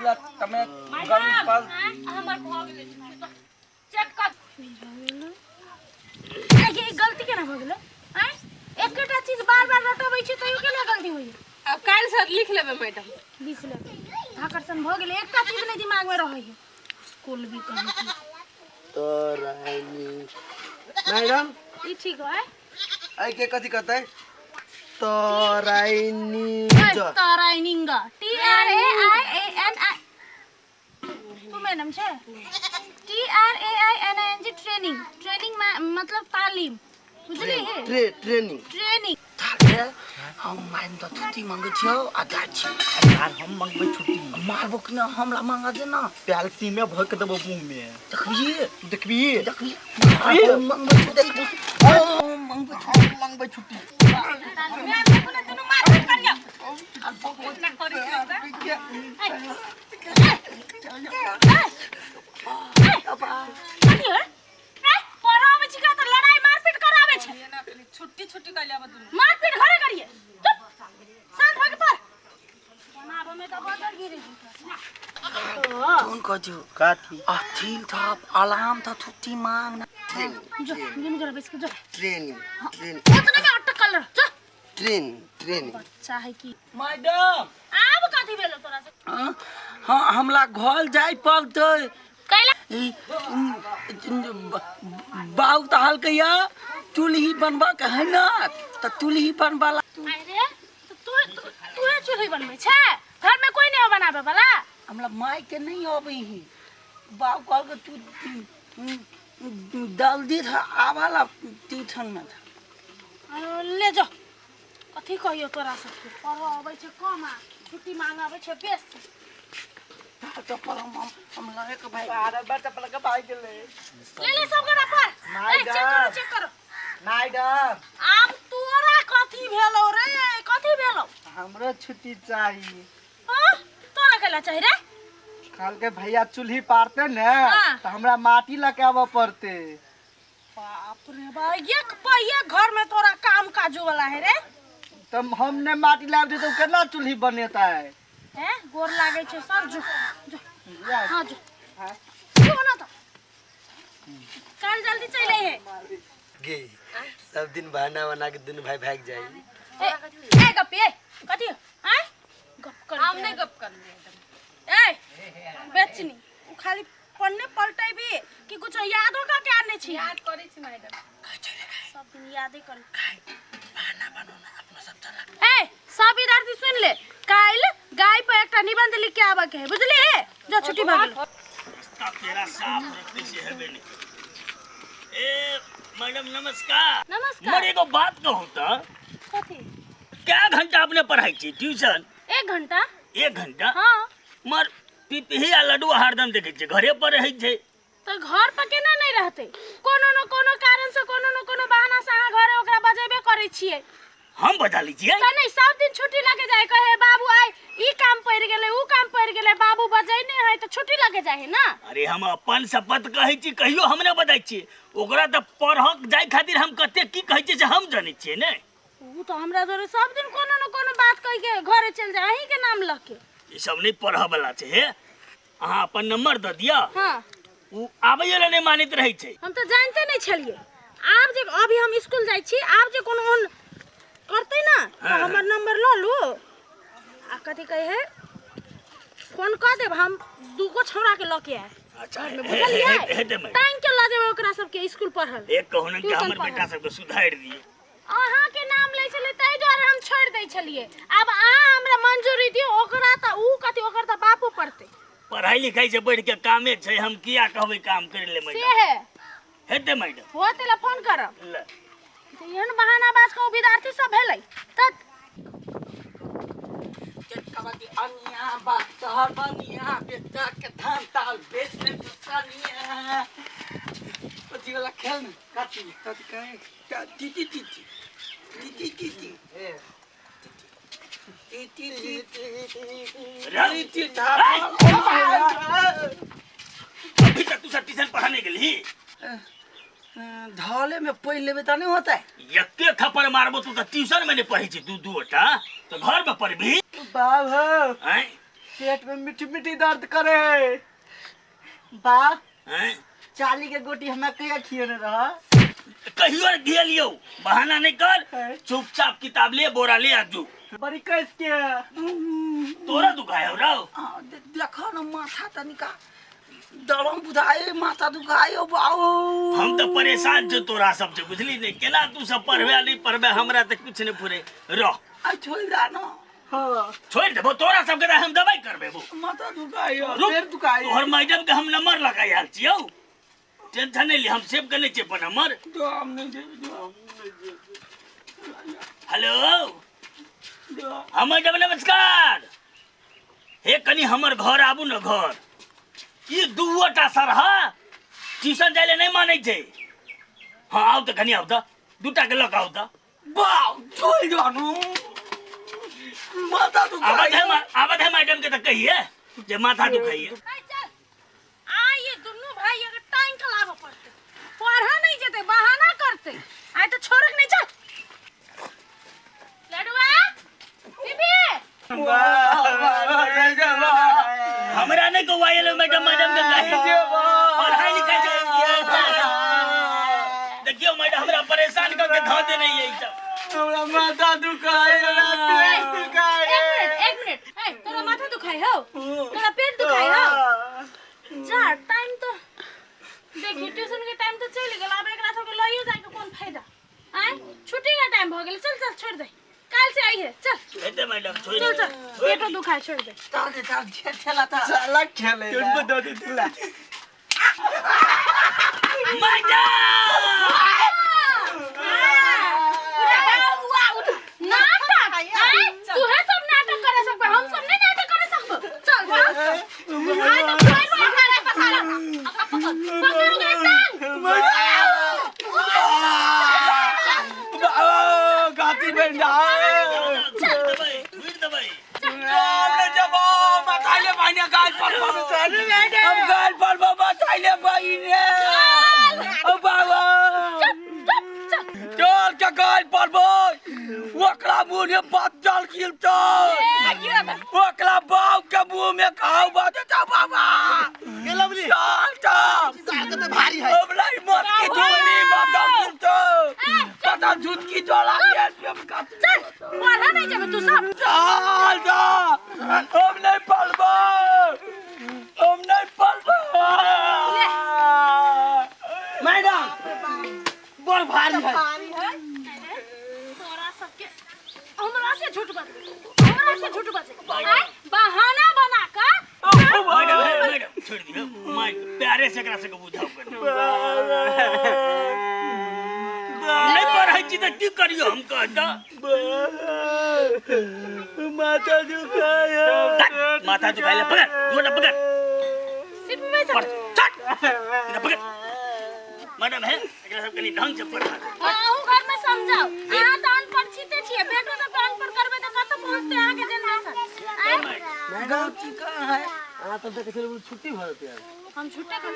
दिला तमे गल पास हमर भ गेलै चेक कर ये गलती केना भ गेलै हैं एकटा चीज बार-बार रटबै छी तइयो केना गलती होई अब काल से लिख लेबे मैडम लिख लेबे आकर्षण भ गेलै एकटा चीज नै दिमाग में रहै है स्कूल भी कहि तो रानी मैडम ई ठीक है आई के कथि कहतै तोराइनिंग TRAINING तू मैडम छे TRAINING ट्रेनिंग मतलब तालीम बुझली है ट्रेनिंग हम माइन त छुट्टी मांगे छियो आ जा छी यार हम मांगबै छुट्टी मारबो कि ना हमरा मांगा दे ना पैलसी में भर के देबो मुंह में देखबी मांगबै छुट्टी मांगबै छुट्टी मैं बोले तू मार करियो इतना करी छुट्टी कइले अब दुनु मारपीट घरे करिए चुप शांत हो के पर बनाबो में तो बदल गिरे कौन कजू काथी अथिल था अलार्म था छुट्टी मांगना जो गिन जरा बेस के जो ट्रेनिंग उतने में अटक कलर जो ट्रेनिंग अच्छा है कि मैडम आब कथि भेलो तोरा से हां हमला घर जाय पड़तै कैला बाऊ त हलकैया चूल्ही बनबा के है ना त चूल्ही बनवाला अरे तू चूल्ही बनबै छै घर में कोई नहीं बनाबे वाला हमरा माय के नहीं आबै ही बाऊ कहल के तू जल्दी था आवाला ट्यूशन में था ले जा कथि कहियो तोरा से पर आबै छै कम छुट्टी मांगाबै छै बेस चप्पल हम लगे के भाई बार चप्पल के भाई गेले ले सब गड़ा पर चेक करो मैडम आब तोरा कथि भेलो रे कथि भेलो हमरो छुट्टी चाहिए हां तोरा केला चाहिए रे काल के भैया चूल्ही पारते ने तो हमरा माटी लके आवे पड़ते बाप रे बा एक पहिया घर में तोरा काम काजू वाला है रे तब हमने माटी लाब दे तो केना चूल्ही बनेता है हैं गोर लागे छे सर जो हां जो हां क्यों ना तो कल जल्दी चले है गे सब दिन बहाना बना के दोनों भाई भाग जाई ए गप ए कथि हैं गप कर हम नहीं गप कर ए बेचनी उ खाली पन्ने पलटै भी कि कुछ याद होगा के आने छी याद करै छी मैडम सब दिन याद ही कर बहाना बनाना अपना सब चला ए सब विद्यार्थी सुन ले काल गाय पे एकटा निबंध लिख के आबे के है बुझली है जो छुट्टी भाग गेल तेरा साफ रखने से है बेनी ए मैडम नमस्कार मरे को बात कहूं त कथि क्या घंटा आपने पढ़ाई छी ट्यूशन 1 घंटा 1 घंटा हां मर पिपही आ लड्डू हरदम देखे छे घरे पर रहै छे तो घर पर केना नहीं रहते कोनो न कोनो कारण से कोनो न कोनो बहाना से अहाँ घरे ओकरा बजेबे करै छियै हम बता लीजिए त नहीं सब दिन छुट्टी लगे जाए कहे बाबू आइ ई काम पड़ गेले ऊ काम पड़ गेले बाबू बजै नहीं है तो छुट्टी लगे जाए है ना अरे हम अपन शपथ कहै छी कहियो हम ने बताइ छी ओकरा त पढ़क जाय खातिर हम कते की कहै छी से हम जानै छियै ने ऊ तो हमरा जोरे सब दिन कोनो न कोनो बात कह के घरे चल जाए अही के नाम लख के ई सब नहीं पढ़ा वाला छे अहाँ अपन नंबर द दिया हां ऊ आबै ले नहीं मानित रहै छै हम तो जानते नहीं छलिए आब जे अभी हम स्कूल जाय छी आब जे कोनो करते ना तो हमर नंबर ल लू आ कथि कहे है फोन कर देब हम दूगो छोरा के लके आए अच्छा टाइम के ला देब ओकरा सब के स्कूल पढ़ल एक कहूं कि हमर बेटा सब के सुधार दिए अहाँ के नाम ले छले तै द्वारा हम छोड़ दै छलिए अब अहाँ हमरा मंजूरी दियो ओकरा त ऊ कथि ओकर त बापू पढ़ते पढ़ाई लिखाई से बढ़ के कामे छै हम किया कहबै काम कर ले मैडम से है हेते मैडम होते ला फोन करब ले तो एहन बहाना बाज को विद्यार्थी सब भेलै तत चटकावती अनिया बाहर बनिया बेटा के धान ताल बेच ले सनिया पति वाला खेल में काटी कहे T T T T T T T A T T Rani T अभी तक तू ट्यूशन पढ़ाने के लिए धौले में पढ़ लेबे त नहीं होता है यक्के थप्पड़ मारबो तू त ट्यूशन में नहीं पढ़ी छी दू दूटा तो घर में पढ़बी बाबू हैं पेट में मीठी मीठी दर्द करे। बा चाली के गोटी हमें कहिया खियने रहा। कहियो घिया लियो, बहाना नहीं कर। चुपचाप किताब ले, बोरा ले आजू। बड़ी कैस के तोरा दुखाए हो रहा। देखो ना माथा तनिका दरम बुझाए, माथा दुखाए हो बाऊ। हम तो परेशान जो तोरा सबसे, बुझली नहीं केना तू सब पढ़वे नहीं पढ़वे, हमरा तो कुछ नहीं पूरे रह। आ छोड़ दा ना। हां छोड़ देबो तोरा सब के, हम दवाई करबे। माथा दुखाए, पेट दुखाए। तोहर मैडम के हम नंबर लगाई आल छियो, टेंशन नहीं ली, हम सेव कर ले छे पर नंबर। जो हम नहीं दे जो। हेलो हम मैडम नमस्कार। हे कनी हमर घर आबू न घर। ये दुटा सरहा ट्यूशन जाइले नहीं माने छे। हाँ आओ तो कनी आओ तो, दूटा के लग आओ तो। बाऊ छोड़ दो ना, माथा दुखाए। आवत है मैडम के तो कहिए जे माथा दुखाइए। चल आ ये दोनों भाई अगर टाइम का लाभ पड़ते, पढ़ा नहीं जेते, बहाना करते, आए तो छोड़क नहीं। चल लडुआ पीपी हमरा नहीं को वायलो मैडम के कही पढ़ाई लिखाई चाहिए। देखियो मैडम हमरा परेशान करके धा दे नहीं है सब। हमरा माथा दुखाए, पेट दुखाए। एक मिनट ए तोरा माथा दुखाई हो, तोरा पेट दुखाई हो। जा टाइम तो देखी, ट्यूशन के टाइम तो चल गेल, अब एकरा सब के लइयो जाए के कोन फायदा। आय छुट्टी का टाइम भ गेल, चल चल छोड़ दे, कल से आई है। चल कहते मैडम छोड़ चल चल, पेट दुखाए छोड़ दे। चल खेला था। साला खेले तुमको दो दे दिला। मैडम नाटक तू है सब नाटक करे सकबे, हम सब नहीं नाटक करे सकबो। चल भाग आय तो कोई बात करे पसारा पकड़ के टांग गाती बन जा। हमने जब मताले भाई ने गाल पर हम गाल पर मताले भाई ने ओ बाबा चल के गाल पर ओकरा मुंह में बात डाल किल तो ओकरा बाव के मुंह में खाओ बात जा बाबा के लवली चल चल साल के तो भारी है। अब नहीं मत की झूठी बात डाल किल तो पता झूठ की जोला के हम चल पढ़ा नहीं जाबे तू सब। चल जा हम नहीं पढ़बो, हम नहीं पढ़बो। मैडम बड़ भारी है। तोरा सबके हमरा से झूठ बात, आय बहाना बना का। मैडम छोड़ दियो, मैं प्यारे से एकरा से बुझाओ कर। नहीं पढ़ाई छी त की करियो हम कहता। माथा दुखाया, माथा दुखाइले पकड़, गोटा पकड़। सिर्फ में सब पकड़ पकड़। मैडम है एकरा सब कनी ढंग से पढ़ा। आहू घर में समझाओ, अहाँ तो अनपढ़ छिते छिए, बेटो सब अनपढ़ करबे त कत पहुंचते अहाँ के जनरेशन। आय मैडम ठीक है। आ तो देखे चलो छुट्टी भर होती है। हम छुट्टा कर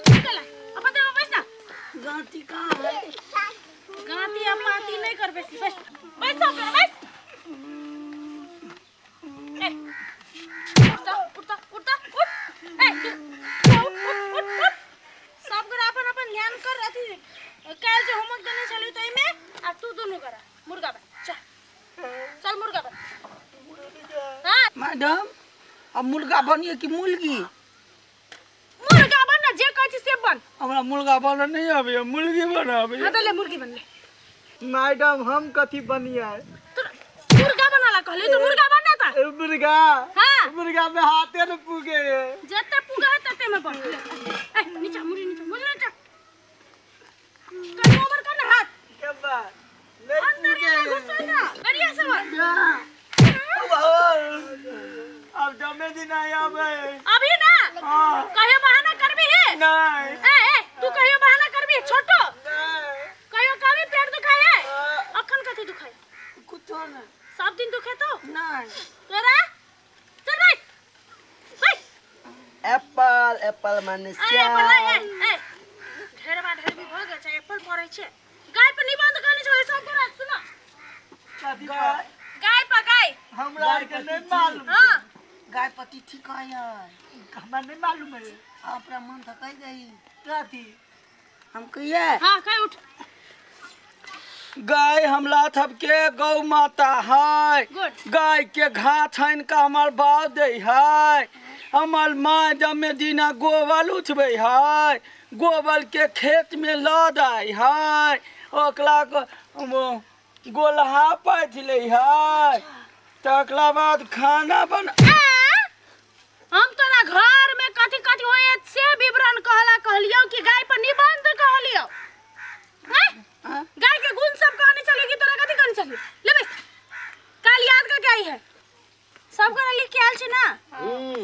चला अपन तो बस ना गाती कहां है? गाती अब पाती नहीं करबे, बस बस सब बस। ए उठ उठ ए उठ सब कर अपन ध्यान कर। अथी काल जो होमवर्क देने चली तो में आ तू दोनों करा मुर्गा बन। चल मुर्गा बन। हां मैडम अब मुर्गा बनिए कि मुर्गी? मुर्गा बन ना, जे कहै छी से बन। हमरा मुर्गा बन नहीं आवे, मुर्गी बनावे। हां तो ले मुर्गी बन ले। मैडम हम कथी बनिए? तू मुर्गा बनाला कहली तो मुर्गा बनना था। मुर्गा हां मुर्गा में हाथे न पुगे। जते पुगा है तते में बन। ए नीचे मुड़ी नीचे नीचे कर ओवर कर हाथ के बा अंदर ये घुस ना बढ़िया से बन। अब जमे दिन नहीं आवे। अभी ना हां कहियो बहाना करबी है नहीं। ए तू कहियो बहाना करबी है छोटो? नहीं कहियो कभी पेट दुखाए है? अखन कथी दुखाए? कुछ ना सब दिन दुखे तो नहीं। तोरा चल बस एप्पल एप्पल माने ए ढेर बार ढेर भी हो गए छै, एप्पल पड़ै छै। गाय पे निबंध कहने छै सब को रात सुनो। गाय पे गाय हमरा के नहीं मालूम। हां गाय पति ठीक है हमें नहीं मालूम है। अपना मन था कह गई क्या थी? हम कहिए हाँ कह उठ। गाय हमला थपके गौ माता है। गुड। गाय के घास छान का हमार बाव दे है। हमार माँ जमे दिना गोबर उठबे है। गोबर के खेत में लद आई है। ओकरा गोलहा पाथ ले है। तकला बाद खाना बना। हम तोरा घर में कथी कथी होए से विवरण कहला कहली